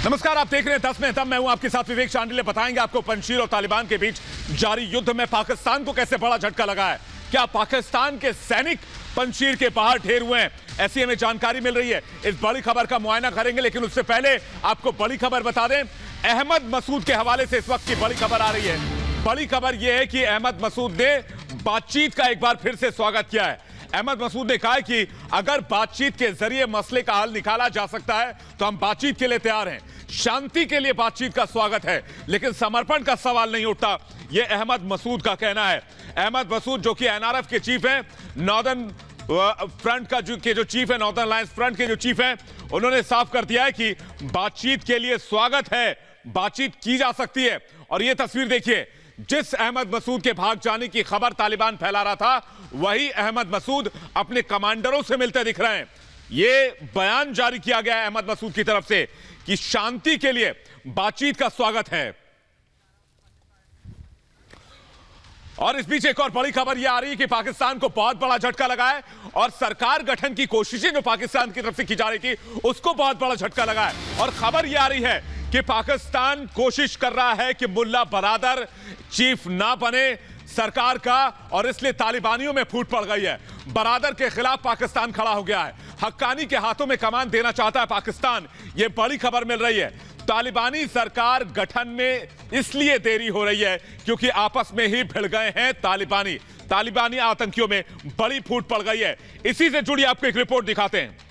नमस्कार, आप देख रहे हैं 10 में तब। मैं हूं आपके साथ विवेक चांडिल्य। बताएंगे आपको पंजशीर और तालिबान के बीच जारी युद्ध में पाकिस्तान को कैसे बड़ा झटका लगा है। क्या पाकिस्तान के सैनिक पंजशीर के बाहर ढेर हुए हैं, ऐसी हमें जानकारी मिल रही है। इस बड़ी खबर का मुआयना करेंगे, लेकिन उससे पहले आपको बड़ी खबर बता दें। अहमद मसूद के हवाले से इस वक्त की बड़ी खबर आ रही है। बड़ी खबर यह है कि अहमद मसूद ने बातचीत का एक बार फिर से स्वागत किया है। अहमद मसूद ने कहा कि अगर बातचीत के जरिए मसले का हल निकाला जा सकता है तो हम बातचीत के लिए तैयार हैं। शांति के लिए बातचीत का स्वागत है, लेकिन समर्पण का सवाल नहीं उठता, यह अहमद मसूद का कहना है। अहमद मसूद जो कि एनआरएफ के चीफ हैं, नॉर्दर्न फ्रंट का जो चीफ है, नॉर्दर्न अलायंस फ्रंट के जो चीफ हैं, उन्होंने साफ कर दिया है कि बातचीत के लिए स्वागत है, बातचीत की जा सकती है। और यह तस्वीर देखिए, जिस अहमद मसूद के भाग जाने की खबर तालिबान फैला रहा था, वही अहमद मसूद अपने कमांडरों से मिलते दिख रहे हैं। यह बयान जारी किया गया है अहमद मसूद की तरफ से कि शांति के लिए बातचीत का स्वागत है। और इस बीच एक और बड़ी खबर यह आ रही है कि पाकिस्तान को बहुत बड़ा झटका लगा है और सरकार गठन की कोशिशें जो पाकिस्तान की तरफ से की जा रही थी, उसको बहुत बड़ा झटका लगा है। और खबर यह आ रही है कि पाकिस्तान कोशिश कर रहा है कि मुल्ला बरादर चीफ ना बने सरकार का, और इसलिए तालिबानियों में फूट पड़ गई है। बरादर के खिलाफ पाकिस्तान खड़ा हो गया है। हक्कानी के हाथों में कमान देना चाहता है पाकिस्तान, यह बड़ी खबर मिल रही है। तालिबानी सरकार गठन में इसलिए देरी हो रही है क्योंकि आपस में ही भिड़ गए हैं तालिबानी आतंकियों में बड़ी फूट पड़ गई है। इसी से जुड़ी आपको एक रिपोर्ट दिखाते हैं।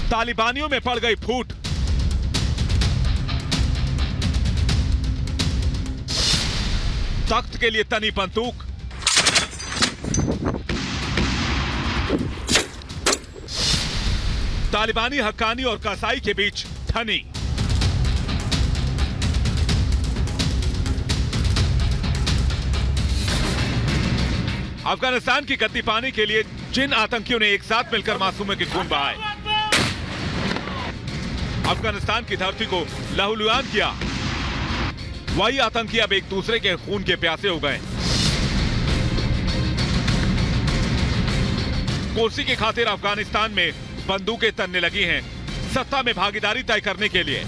तालिबानियों में पड़ गई फूट। तख्त के लिए तनी बंदूक, तालिबानी हक्कानी और कसाई के बीच ठनी। अफगानिस्तान की गद्दी पाने के लिए जिन आतंकियों ने एक साथ मिलकर मासूमों के खून बहाए, अफगानिस्तान की धरती को लहूलुहान किया, वही आतंकी अब एक दूसरे के खून के प्यासे हो गए। कुर्सी की खातिर अफगानिस्तान में बंदूकें तनने लगी हैं, सत्ता में भागीदारी तय करने के लिए।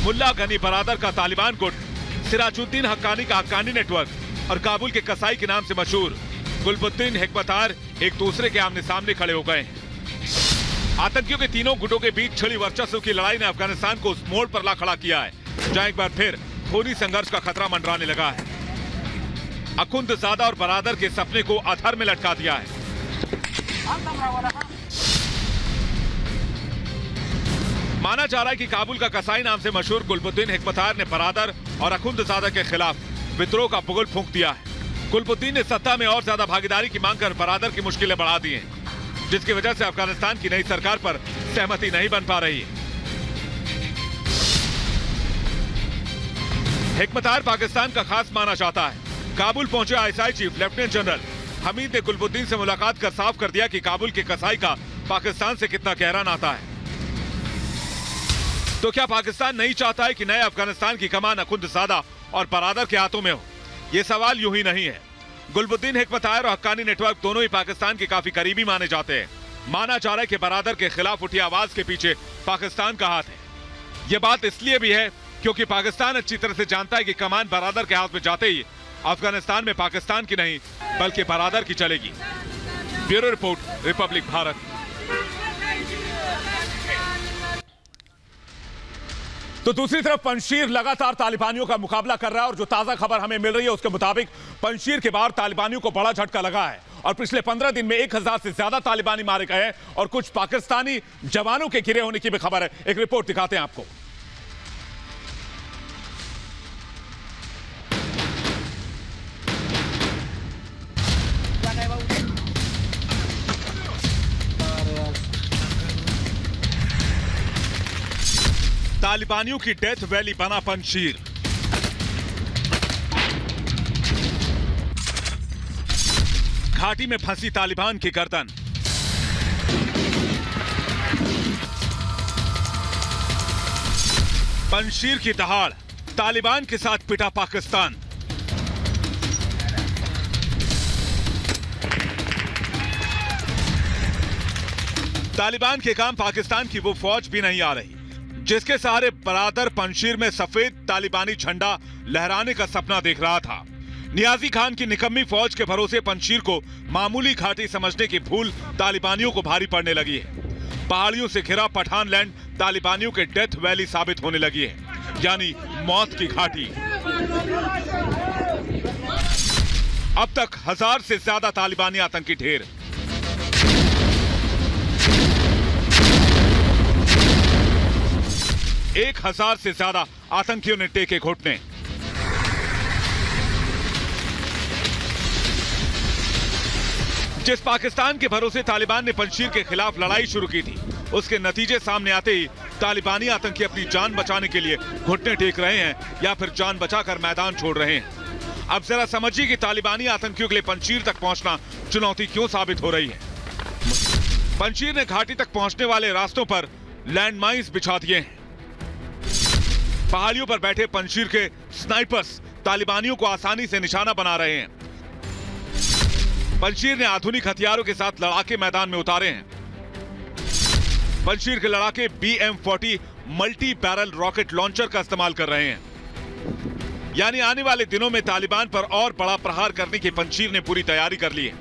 मुल्ला गनी बरादर का तालिबान गुट, सिराजुद्दीन हक्कानी का हक्कानी नेटवर्क और काबुल के कसाई के नाम से मशहूर गुलबुद्दीन हिकमतार एक दूसरे के आमने सामने खड़े हो गए। आतंकियों के तीनों गुटों के बीच छिड़ी वर्चस्व की लड़ाई ने अफगानिस्तान को उस मोड़ पर ला खड़ा किया है जहां एक बार फिर खूनी संघर्ष का खतरा मंडराने लगा है। अखुंदजादा और बरादर के सपने को अधर में लटका दिया है। माना जा रहा है कि काबुल का कसाई नाम से मशहूर गुलबुद्दीन हिकमतार ने बरादर और अखुंदजादा के खिलाफ विद्रोह का बुगल फूंक दिया है। गुलबुद्दीन ने सत्ता में और ज्यादा भागीदारी की मांग कर बरादर की मुश्किलें बढ़ा दी हैं, जिसकी वजह से अफगानिस्तान की नई सरकार पर सहमति नहीं बन पा रही है। हिकमतार पाकिस्तान का खास माना जाता है। काबुल पहुंचे ISI chief lieutenant general Hamid ने गुलबुद्दीन से मुलाकात कर साफ कर दिया कि काबुल के कसाई का पाकिस्तान से कितना गहरा नाता है। तो क्या पाकिस्तान नहीं चाहता है कि नए अफगानिस्तान की कमान अखुंदजादा और बरादर के हाथों में हो? यह सवाल यूं ही नहीं है। गुलबुद्दीन हिकमतार और हक्कानी नेटवर्क दोनों ही पाकिस्तान के काफी करीबी माने जाते हैं। माना जा रहा है कि बरादर के खिलाफ उठी आवाज के पीछे पाकिस्तान का हाथ है। यह बात इसलिए भी है क्योंकि पाकिस्तान अच्छी तरह से जानता है कि कमान बरादर के हाथ में जाते ही अफगानिस्तान में पाकिस्तान की नहीं बल्कि बरादर की चलेगी। Bureau report, Republic Bharat. तो दूसरी तरफ पंजशीर लगातार तालिबानियों का मुकाबला कर रहा है और जो ताजा खबर हमें मिल रही है उसके मुताबिक पंजशीर के बाहर तालिबानियों को बड़ा झटका लगा है और पिछले 15 दिन में 1000 से ज्यादा तालिबानी मारे गए हैं और कुछ पाकिस्तानी जवानों के गिरे होने की भी खबर है। एक रिपोर्ट दिखाते हैं आपको। तालिबानियों की डेथ वैली बना पंजशीर। घाटी में फंसी तालिबान की गर्दन। पंजशीर की दहाड़, तालिबान के साथ पिटा पाकिस्तान। तालिबान के काम पाकिस्तान की वो फौज भी नहीं आ रही जिसके सहारे बरादर पंजशीर में सफेद तालिबानी झंडा लहराने का सपना देख रहा था। नियाजी खान की निकम्मी फौज के भरोसे पंजशीर को मामूली घाटी समझने की भूल तालिबानियों को भारी पड़ने लगी है। पहाड़ियों से घिरा पठान लैंड तालिबानियों के डेथ वैली साबित होने लगी है, यानी मौत की घाटी। अब तक 1000 से ज्यादा तालिबानी आतंकी ढेर, एक 1000 से ज्यादा आतंकियों ने टेके घुटने। जिस पाकिस्तान के भरोसे तालिबान ने पंजशीर के खिलाफ लड़ाई शुरू की थी, उसके नतीजे सामने आते ही तालिबानी आतंकी अपनी जान बचाने के लिए घुटने टेक रहे हैं या फिर जान बचाकर मैदान छोड़ रहे हैं। अब जरा समझिए कि तालिबानी आतंकियों के लिए पंजशीर तक पहुंचना चुनौती क्यों साबित हो रही है। पंजशीर ने घाटी तक पहुंचने वाले रास्तों पर लैंडमाइंस बिछा दिए हैं। पहाड़ियों पर बैठे पंजशीर के स्नाइपर्स तालिबानियों को आसानी से निशाना बना रहे हैं। पंजशीर ने आधुनिक हथियारों के साथ लड़ाके मैदान में उतारे हैं। पंजशीर के लड़ाके BM-40 multi barrel rocket launcher का इस्तेमाल कर रहे हैं, यानी आने वाले दिनों में तालिबान पर और बड़ा प्रहार करने की पंजशीर ने पूरी तैयारी कर ली है।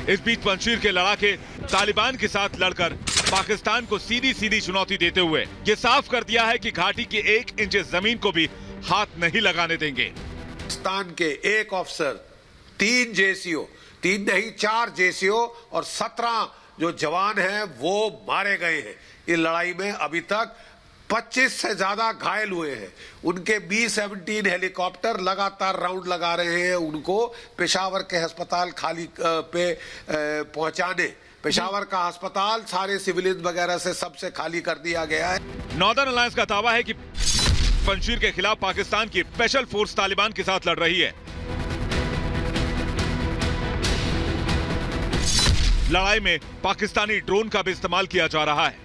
इस बीच पंजशीर के लड़ाके तालिबान के साथ लड़कर पाकिस्तान को सीधी सीधी चुनौती देते हुए ये साफ कर दिया है कि घाटी की 1 इंच जमीन को भी हाथ नहीं लगाने देंगे। पाकिस्तान के एक ऑफिसर, 3 JCO, 3 नहीं 4 JCO और 17 जो जवान हैं वो मारे गए हैं। इस लड़ाई में अभी तक 25 से ज्यादा घायल हुए हैं। उनके B-17 हेलीकॉप्टर लगातार राउंड लगा रहे हैं उनको पेशावर के अस्पताल खाली पे पहुंचाने। पेशावर का अस्पताल सारे सिविलियन वगैरह से सबसे खाली कर दिया गया है। नॉर्दर्न अलायंस का दावा है कि पंजशीर के खिलाफ पाकिस्तान की स्पेशल फोर्स तालिबान के साथ लड़ रही है। लड़ाई में पाकिस्तानी ड्रोन का भी इस्तेमाल किया जा रहा है।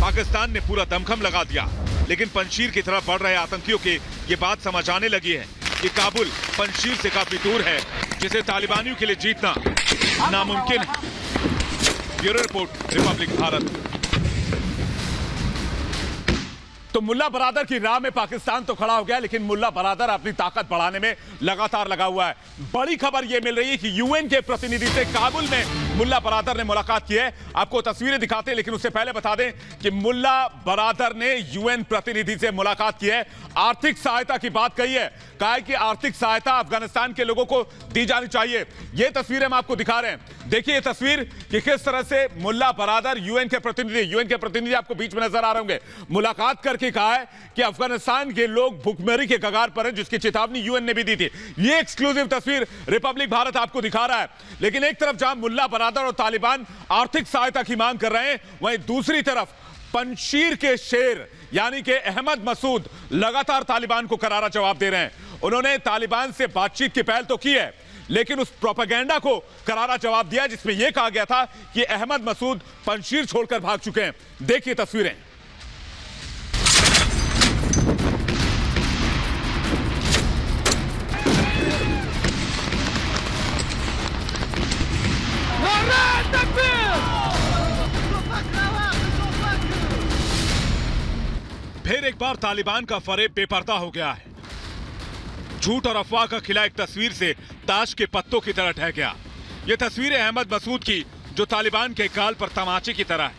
पाकिस्तान ने पूरा दमखम लगा दिया, लेकिन पंजशीर की तरफ बढ़ रहे आतंकियों की ये बात समझ आने लगी है कि काबुल पंजशीर से काफी दूर है, जिसे तालिबानियों के लिए जीतना नामुमकिन है। Bureau report, Republic Bharat. तो मुल्ला बरादर की राह में पाकिस्तान तो खड़ा हो गया, लेकिन मुल्ला बरादर अपनी ताकत बढ़ाने में लगातार लगा हुआ है। बड़ी खबर यह मिल रही है कि यूएन के प्रतिनिधि से काबुल में मुल्ला बरादर ने मुलाकात की है। आपको तस्वीरें दिखाते हैं, लेकिन उससे पहले बता दें कि मुल्ला बरादर ने यूएन प्रतिनिधि से मुलाकात की है। आर्थिक सहायता की बात कही है, कहा है कि आर्थिक सहायता अफगानिस्तान के लोगों को दी जानी चाहिए। यह तस्वीरें हम आपको दिखा रहे हैं। देखिए ये तस्वीर कि किस तरह से मुल्ला बरादर यूएन के प्रतिनिधि आपको बीच में नजर आ रहे होंगे, मुलाकात करके कहा है कि अफगानिस्तान के लोग भुखमरी के कगार पर हैं, जिसकी चेतावनी यूएन ने भी दी थी। ये एक्सक्लूसिव तस्वीर रिपब्लिक भारत आपको दिखा रहा है। लेकिन एक तरफ जहां मुल्ला बरादर और तालिबान आर्थिक सहायता की मांग कर रहे हैं, वहीं दूसरी तरफ पंजशीर के शेर यानी कि अहमद मसूद लगातार तालिबान को करारा जवाब दे रहे हैं। उन्होंने तालिबान से बातचीत की पहल तो की है, लेकिन उस प्रोपेगेंडा को करारा जवाब दिया जिसमें यह कहा गया था कि अहमद मसूद पंजशीर छोड़कर भाग चुके हैं। देखिए तस्वीरें। फिर एक बार तालिबान का फरेब बेपर्दा हो गया है। झूठ और अफवाह का खिला एक तस्वीर से ताश के पत्तों की तरह ढह गया। यह तस्वीर है अहमद मसूद की, जो तालिबान के गाल पर तमाचे की तरह है,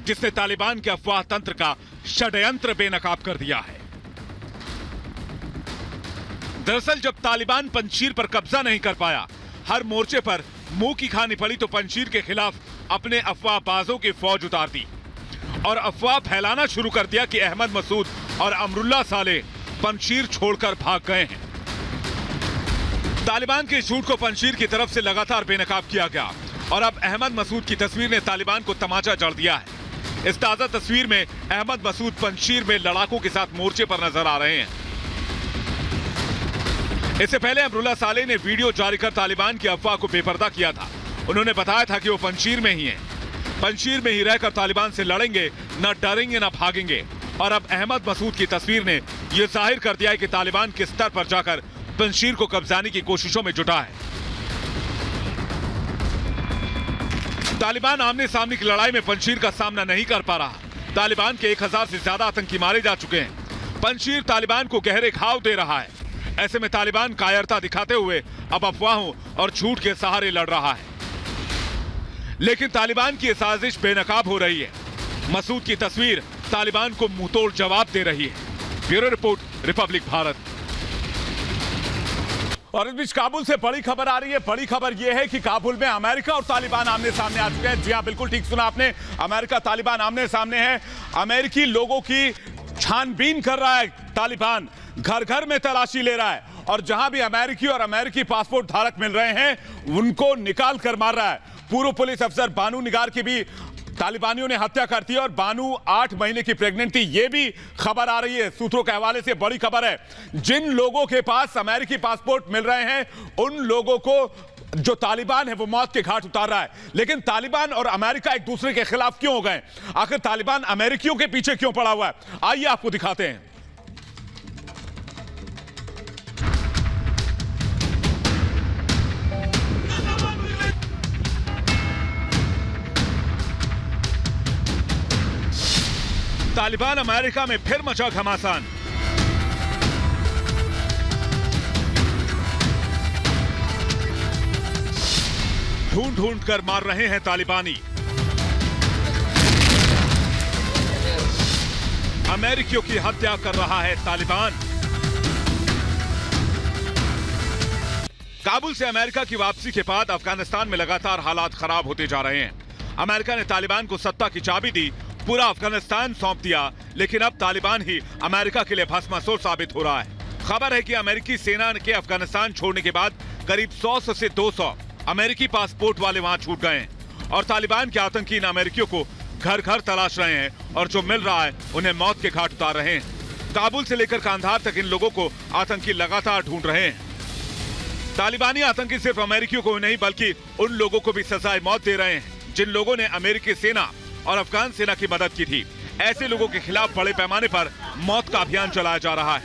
जिसने तालिबान के अफवाह तंत्र का षड्यंत्र बेनकाब कर दिया है। दरअसल जब तालिबान पंजशीर पर कब्जा नहीं कर पाया, हर मोर्चे पर मुंह की खानी पड़ी, तो पंजशीर के खिलाफ अपने अफवाहबाजों की फौज उतार दी और अफवाह फैलाना शुरू कर दिया कि अहमद मसूद और अमरुल्लाह साले पंजशीर छोड़कर भाग गए हैं। तालिबान के झूठ को पंशीर की तरफ से लगातार बेनकाब किया गया और अब अहमद मसूद की तस्वीर ने तालिबान को तमाचा जड़ दिया है। इस ताजा तस्वीर में अहमद मसूद पंशीर में लड़ाकों के साथ मोर्चे पर नजर आ रहे हैं। इससे पहले अमरुल्लाह सालेह ने वीडियो जारी कर तालिबान की अफवाह को बेपर्दा किया था। उन्होंने बताया था कि वो पंशीर में ही हैं। पंशीर में ही रहकर तालिबान से लड़ेंगे, न डरेंगे न भागेंगे। और अब अहमद मसूद की तस्वीर ने यह जाहिर कर दिया है कि तालिबान किस स्तर पर जाकर पंशीर को कब्जाने की कोशिशों में जुटा है। तालिबान आमने सामने की लड़ाई में पंशीर का सामना नहीं कर पा रहा। तालिबान के 1000 से ज्यादा आतंकी मारे जा चुके हैं। पंशीर तालिबान को गहरे घाव दे रहा है। ऐसे में तालिबान कायरता दिखाते हुए अब अफवाहों और झूठ के सहारे लड़ रहा है। लेकिन तालिबान की साजिश बेनकाब हो रही है। मसूद की तस्वीर तालिबान को मुंहतोड़ जवाब दे रही है। Bureau report, Republic Bharat. और इस बीच काबुल से बड़ी खबर आ रही है। बड़ी खबर यह है कि काबुल में अमेरिका और तालिबान आमने सामने आ चुके हैं। जी हां, बिल्कुल ठीक सुना आपने। अमेरिका तालिबान आमने सामने है। अमेरिकी लोगों की छानबीन कर रहा है तालिबान, घर घर में तलाशी ले रहा है और जहां भी अमेरिकी और अमेरिकी पासपोर्ट धारक मिल रहे हैं उनको निकाल कर मार रहा है। पूर्व पुलिस अफसर बानू निगार की भी तालिबानियों ने हत्या कर दी और बानू 8 महीने की प्रेग्नेंट थी। यह भी खबर आ रही है, सूत्रों के हवाले से बड़ी खबर है। जिन लोगों के पास अमेरिकी पासपोर्ट मिल रहे हैं उन लोगों को जो तालिबान है वो मौत के घाट उतार रहा है। लेकिन तालिबान और अमेरिका एक दूसरे के खिलाफ क्यों हो गए? आखिर तालिबान अमेरिकियों के पीछे क्यों पड़ा हुआ है? आइए आपको दिखाते हैं। तालिबान अमेरिका में फिर मचा घमासान। ढूंढ ढूंढ कर मार रहे हैं तालिबानी। अमेरिकियों की हत्या कर रहा है तालिबान। काबुल से अमेरिका की वापसी के बाद अफगानिस्तान में लगातार हालात खराब होते जा रहे हैं। अमेरिका ने तालिबान को सत्ता की चाबी दी, पूरा अफगानिस्तान सौंप दिया, लेकिन अब तालिबान ही अमेरिका के लिए भस्मासुर साबित हो रहा है। खबर है कि अमेरिकी सेना के अफगानिस्तान छोड़ने के बाद करीब 100 से 200 अमेरिकी पासपोर्ट वाले वहां छूट गए हैं और तालिबान के आतंकी इन अमेरिकियों को घर घर तलाश रहे हैं और जो मिल रहा है उन्हें मौत के घाट उतार रहे हैं। काबुल से लेकर कांधार तक इन लोगों को आतंकी लगातार ढूंढ रहे हैं। तालिबानी आतंकी सिर्फ अमेरिकियों को नहीं बल्कि उन लोगों को भी सजाए मौत दे रहे हैं जिन लोगों ने अमेरिकी सेना और अफगान सेना की मदद की थी। ऐसे लोगों के खिलाफ बड़े पैमाने पर मौत का अभियान चलाया जा रहा है।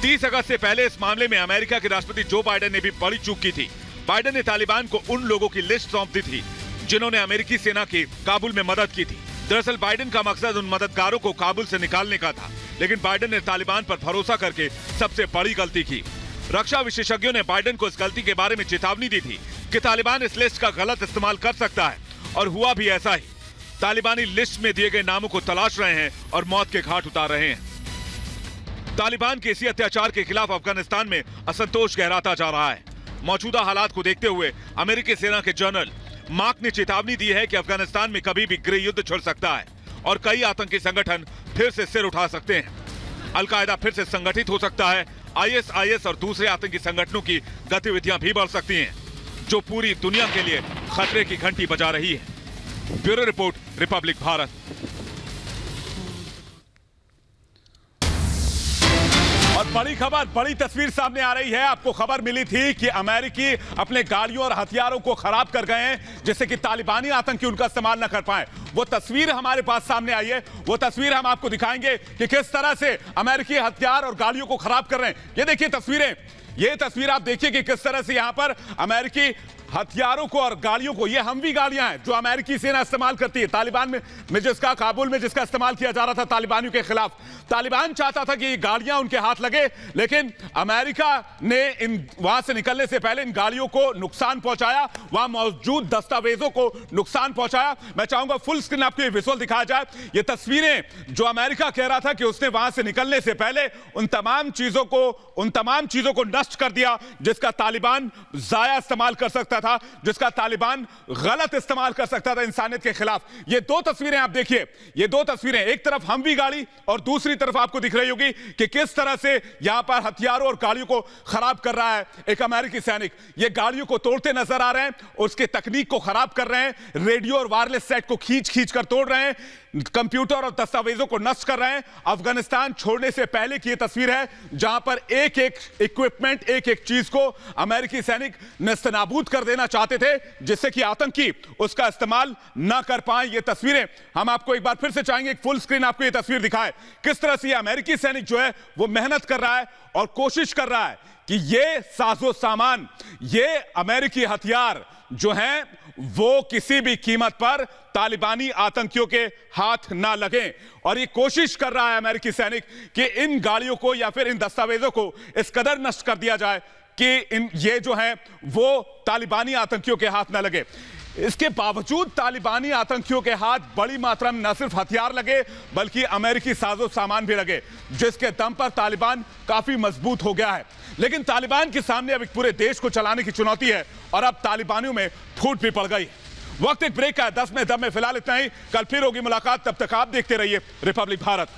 30 अगस्त से पहले इस मामले में अमेरिका के राष्ट्रपति जो बाइडेन ने भी बड़ी चूक की थी। बाइडेन ने तालिबान को उन लोगों की लिस्ट सौंप दी थी जिन्होंने अमेरिकी सेना की काबुल में मदद की थी। दरअसल बाइडेन का मकसद उन मददगारों को काबुल से निकालने का था, लेकिन बाइडेन ने तालिबान पर भरोसा करके सबसे बड़ी गलती की। रक्षा विशेषज्ञों ने बाइडेन को इस गलती के बारे में चेतावनी दी थी कि तालिबान इस लिस्ट का गलत इस्तेमाल कर सकता है और हुआ भी ऐसा ही। तालिबानी लिस्ट में दिए गए नामों को तलाश रहे हैं और मौत के घाट उतार रहे हैं। तालिबान के इसी अत्याचार के खिलाफ अफगानिस्तान में असंतोष गहराता जा रहा है। मौजूदा हालात को देखते हुए अमेरिकी सेना के जनरल मार्क ने चेतावनी दी है कि अफगानिस्तान में कभी भी गृह युद्ध छिड़ सकता है और कई आतंकी संगठन फिर से सिर उठा सकते हैं। अलकायदा फिर से संगठित हो सकता है। ISIS और दूसरे आतंकी संगठनों की गतिविधियां भी बढ़ सकती हैं, जो पूरी दुनिया के लिए खतरे की घंटी बजा रही है। Bureau report, Republic Bharat. और बड़ी खबर, बड़ी तस्वीर सामने आ रही है। आपको खबर मिली थी कि अमेरिकी अपने गाड़ियों और हथियारों को खराब कर गए हैं जिससे कि तालिबानी आतंकी उनका इस्तेमाल न कर पाए। वो तस्वीर हमारे पास सामने आई है। वो तस्वीर हम आपको दिखाएंगे कि किस तरह से अमेरिकी हथियार और गाड़ियों को खराब कर रहे हैं। ये देखिए तस्वीरें, ये तस्वीर आप देखिए कि किस तरह से यहां पर अमेरिकी हथियारों को और गाड़ियों को, ये हमवी गाड़ियां हैं जो अमेरिकी सेना इस्तेमाल करती है। तालिबान में जिसका, काबुल में जिसका इस्तेमाल किया जा रहा था तालिबानियों के खिलाफ। तालिबान चाहता था कि ये गाड़ियां उनके हाथ लगे, लेकिन अमेरिका ने वहां से निकलने से पहले इन गाड़ियों को नुकसान पहुंचाया, वहां मौजूद दस्तावेजों को नुकसान पहुंचाया। मैं चाहूंगा फुल स्क्रीन आपको ये विजुअल दिखाया जाए। ये तस्वीरें जो अमेरिका कह रहा था कि उसने वहां से निकलने से पहले उन तमाम चीजों को नष्ट कर दिया जिसका तालिबान जाया इस्तेमाल कर सकता था, जिसका तालिबान गलत इस्तेमाल कर सकता था इंसानियत के खिलाफ। ये दो तस्वीरें आप देखिए, ये दो तस्वीरें, एक तरफ हमवी गाड़ी और दूसरी तरफ आपको दिख रही होगी कि किस तरह से यहां पर हथियारों और गाड़ियों को खराब कर रहा है एक अमेरिकी सैनिक। ये गाड़ियों को तोड़ते नजर आ रहे हैं, उसके तकनीक को खराब कर रहे हैं, रेडियो और वायरलेस सेट को खींच कर तोड़ रहे हैं, कंप्यूटर और दस्तावेजों को नष्ट कर रहे हैं। अफगानिस्तान छोड़ने से पहले की यह तस्वीर है जहां पर एक एक इक्विपमेंट, एक एक चीज को अमेरिकी सैनिक नेस्तनाबूद कर देना चाहते थे जिससे कि आतंकी उसका इस्तेमाल ना कर पाए। ये तस्वीरें हम आपको एक बार फिर से चाहेंगे, एक फुल स्क्रीन आपको ये तस्वीर दिखाए किस तरह से ये अमेरिकी सैनिक जो है वो मेहनत कर रहा है और कोशिश कर रहा है कि ये साजो सामान, ये अमेरिकी हथियार जो हैं वो किसी भी कीमत पर तालिबानी आतंकियों के हाथ ना लगे। और ये कोशिश कर रहा है अमेरिकी सैनिक कि इन गाड़ियों को या फिर इन दस्तावेजों को इस कदर नष्ट कर दिया जाए कि ये जो है वो तालिबानी आतंकियों के हाथ ना लगे। इसके बावजूद तालिबानी आतंकियों के हाथ बड़ी मात्रा में न सिर्फ हथियार लगे बल्कि अमेरिकी साजो सामान भी लगे, जिसके दम पर तालिबान काफी मजबूत हो गया है। लेकिन तालिबान के सामने अब एक पूरे देश को चलाने की चुनौती है और अब तालिबानियों में फूट भी पड़ गई। वक्त एक ब्रेक का है, 10 में दम में फिलहाल इतना ही। कल फिर होगी मुलाकात, तब तक आप देखते रहिए रिपब्लिक भारत।